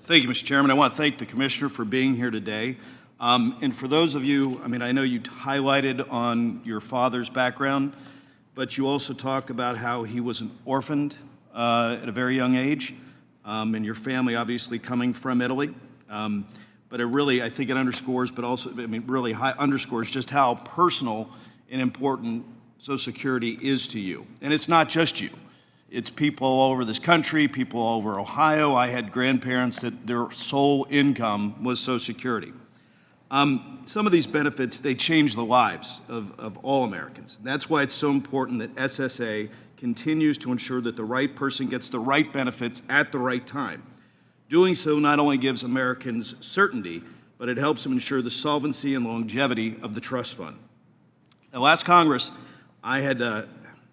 Thank you, Mr. Chairman. I want to thank the Commissioner for being here today. And for those of you, I know you highlighted on your father's background, but you also talk about how he was an orphaned at a very young age, and your family obviously coming from Italy. But it really, I think it underscores, but also, really underscores just how personal and important Social Security is to you. And it's not just you. It's people all over this country, people all over Ohio. I had grandparents that their sole income was Social Security. Some of these benefits, they change the lives of all Americans. That's why it's so important that SSA continues to ensure that the right person gets the right benefits at the right time. Doing so not only gives Americans certainty, but it helps them ensure the solvency and longevity of the trust fund. Now, last Congress, I had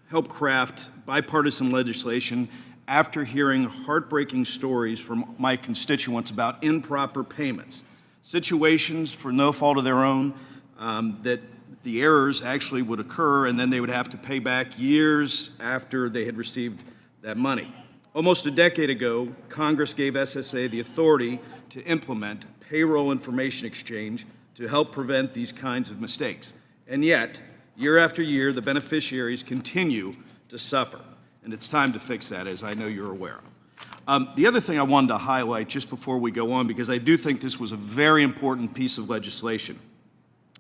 helped craft bipartisan legislation after hearing heartbreaking stories from my constituents about improper payments, situations for no fault of their own, that the errors actually would occur and then they would have to pay back years after they had received that money. Almost a decade ago, Congress gave SSA the authority to implement payroll information exchange to help prevent these kinds of mistakes. And yet, year after year, the beneficiaries continue to suffer. And it's time to fix that, as I know you're aware of. The other thing I wanted to highlight just before we go on, because I do think this was a very important piece of legislation.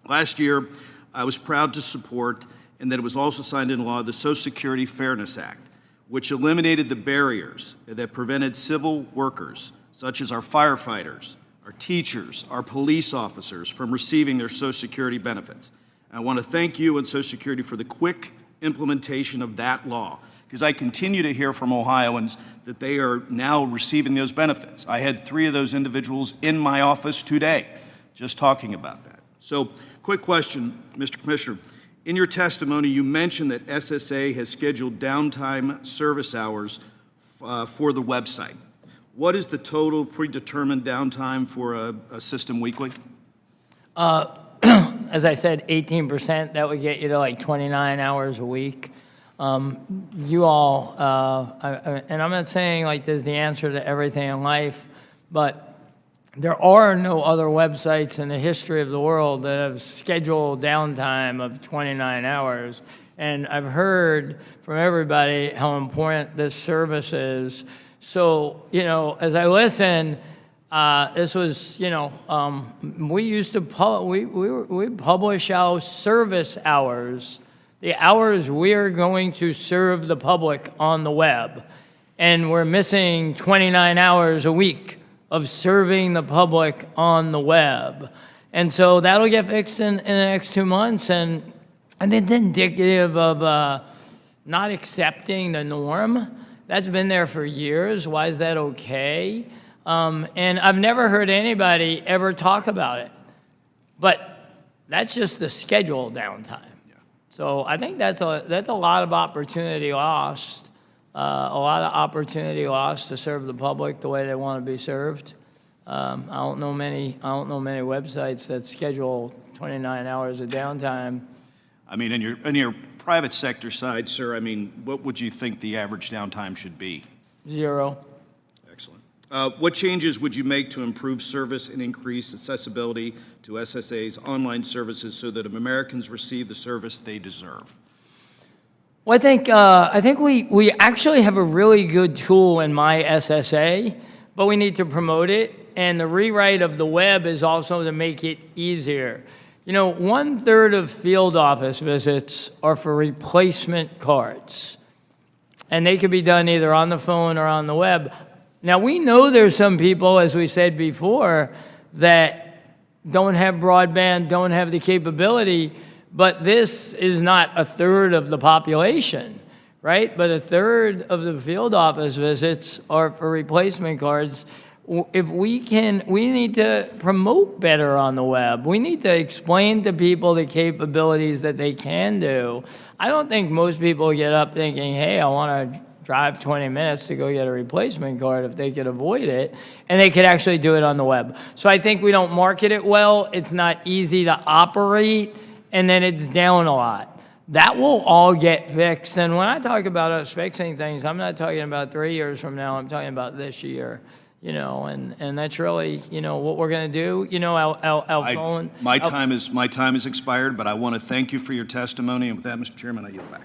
Last year, I was proud to support, and that it was also signed into law, the Social Security Fairness Act, which eliminated the barriers that prevented civil workers, such as our firefighters, our teachers, our police officers, from receiving their Social Security benefits. And I want to thank you and Social Security for the quick implementation of that law, because I continue to hear from Ohioans that they are now receiving those benefits. I had 3 of those individuals in my office today just talking about that. So, quick question, Mr. Commissioner. In your testimony, you mentioned that SSA has scheduled downtime service hours for the website. What is the total predetermined downtime for a system weekly? As I said, 18%, that would get you to like 29 hours a week. You all, and I'm not saying like there's the answer to everything in life, but there are no other websites in the history of the world that have scheduled downtime of 29 hours. And I've heard from everybody how important this service is. So, as I listen, this was, we used to, we publish our service hours, the hours we are going to serve the public on the web. And we're missing 29 hours a week of serving the public on the web. And so that'll get fixed in the next 2 months. And it's indicative of not accepting the norm. That's been there for years. Why is that okay? And I've never heard anybody ever talk about it. But that's just the scheduled downtime. Yeah. So I think that's a lot of opportunity lost. A lot of opportunity lost to serve the public the way they want to be served. I don't know many websites that schedule 29 hours of downtime. In your private sector side, sir, what would you think the average downtime should be? 0. Excellent. What changes would you make to improve service and increase accessibility to SSA's online services so that Americans receive the service they deserve? Well, I think we actually have a really good tool in My SSA, but we need to promote it. And the rewrite of the web is also to make it easier. 1/3 of field office visits are for replacement cards. And they could be done either on the phone or on the web. Now, we know there's some people, as we said before, that don't have broadband, don't have the capability. But this is not 1/3 of the population, right? But 1/3 of the field office visits are for replacement cards. We need to promote better on the web. We need to explain to people the capabilities that they can do. I don't think most people get up thinking, hey, I want to drive 20 minutes to go get a replacement card if they could avoid it, and they could actually do it on the web. So I think we don't market it well. It's not easy to operate. And then it's down a lot. That will all get fixed. And when I talk about us fixing things, I'm not talking about 3 years from now. I'm talking about this year. you know, and that's really, you know, what we're going to do. You know, our phone. My time is expired, but I want to thank you for your testimony, and with that, Mr. Chairman, I yield back.